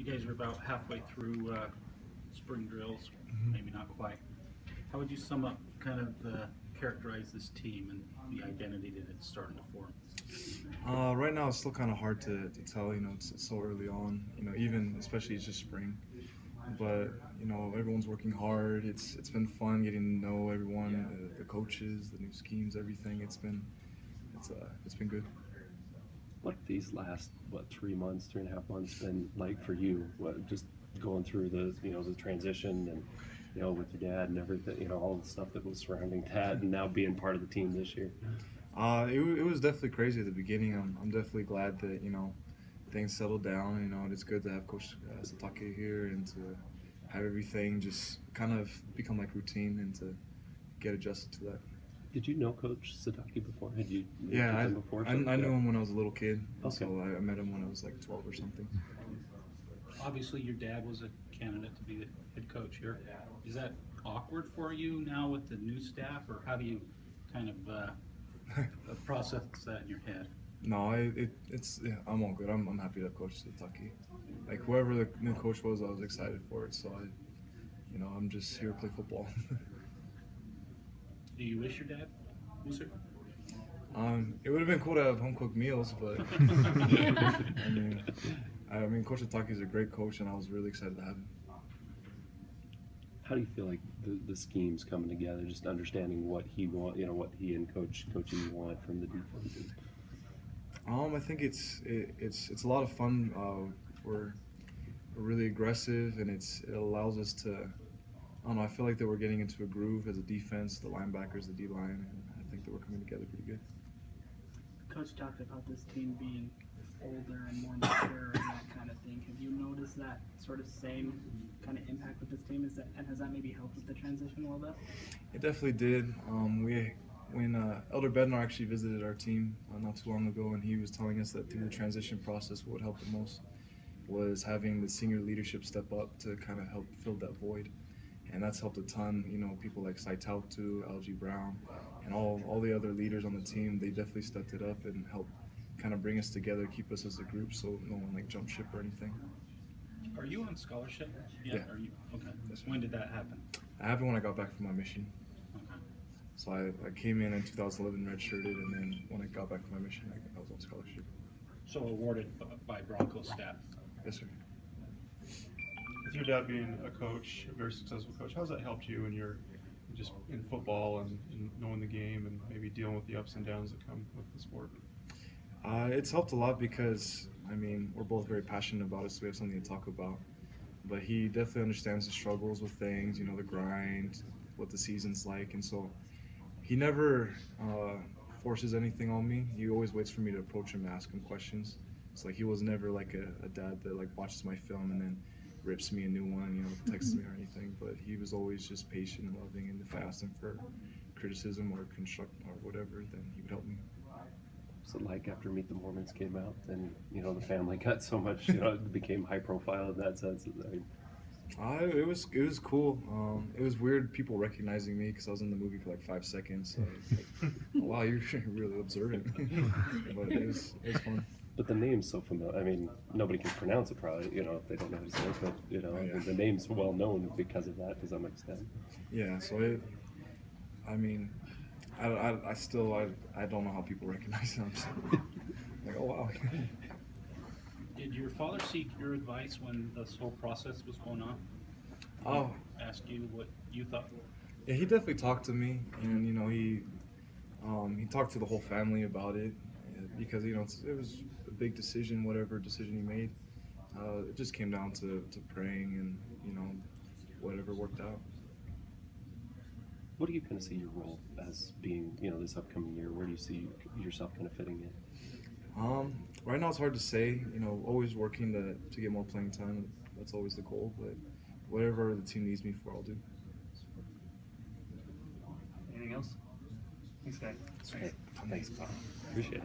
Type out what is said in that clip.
You guys are about halfway through spring drills, maybe not quite. How would you sum up, kind of characterize this team and the identity that it's starting to form? Right now, it's still kind of hard to tell. It's so early on. Even especially it's just spring, but everyone's working hard. It's been fun getting to know everyone, the coaches, the new schemes, everything. It's been good. What have these last 3 months, 3.5 months been like for you? What just going through the transition and with your dad and everything, all the stuff that was surrounding that, and now being part of the team this year. It was definitely crazy at the beginning. I'm definitely glad that things settled down. It's good to have Coach Satake here and to have everything just kind of become like routine and to get adjusted to that. Did you know Coach Satake before? Had you worked Yeah, with him before? I knew him when I was a little kid. Okay. So I met him when I was like 12 or something. Obviously, your dad was a candidate to be the head coach here. Is that awkward for you now with the new staff, or how do you kind of process that in your head? No, I'm all good. I'm happy to have Coach Satake. Like whoever the new coach was, I was excited for it. So I'm just here to play football. Do you wish your dad was here? It would have been cool to have home cooked meals, but I mean, Coach Satake is a great coach, and I was really excited to have him. How do you feel like the scheme's coming together? Just understanding what he what he and coaching want from the defense. I think it's a lot of fun. We're really aggressive, and it allows us to. I don't know. I feel like that we're getting into a groove as a defense, the linebackers, the D line, and I think that we're coming together pretty good. Coach talked about this team being older and more mature and that kind of thing. Have you noticed that sort of same kind of impact with this team? And has that maybe helped with the transition a little bit? It definitely did. When Elder Bednar actually visited our team not too long ago, and he was telling us that through the transition process, what helped the most was having the senior leadership step up to kind of help fill that void. And that's helped a ton. People like Saitautu, Algie Brown, and all the other leaders on the team, they definitely stepped it up and helped kind of bring us together, keep us as a group, so no one like jump ship or anything. Are you on scholarship? Yeah. Are you okay? Yes, When did that happen? I happened when I got back from my mission. Okay. So I came in 2011 redshirted, and then when I got back from my mission, I was on scholarship. So awarded by Broncos staff. Yes, sir. With your dad being a coach, a very successful coach, how's that helped you in your just in football and knowing the game and maybe dealing with the ups and downs that come with the sport? It's helped a lot because, we're both very passionate about it, so we have something to talk about. But he definitely understands the struggles with things, the grind, what the season's like, and so he never forces anything on me. He always waits for me to approach him and ask him questions. It's like he was never like a dad that like watches my film and then rips me a new one, texts me or anything. But he was always just patient and loving, and if I asked him for criticism or construct or whatever, then he would help me. What's it like after Meet the Mormons came out and the family got so much, it became high profile in that sense? It was cool. It was weird people recognizing me because I was in the movie for like 5 seconds. So it's like, oh, wow, you're really observant. But it was fun. But the name's so familiar. Nobody can pronounce it probably, if they don't know how to say it, but, Oh, yeah. the name's well known because of that to some extent. Yeah, so I don't know how people recognize them. So, like, oh, wow. Did your father seek your advice when this whole process was going on? Oh, Ask you what you thought? yeah, he definitely talked to me, and he talked to the whole family about it because it was a big decision, whatever decision he made. It just came down to praying and whatever worked out. What do you kind of see your role as being, this upcoming year? Where do you see yourself kind of fitting in? Right now it's hard to say. Always working to get more playing time. That's always the goal. But whatever the team needs me for, I'll do. Anything else? Thanks, guys. Thanks. Appreciate it.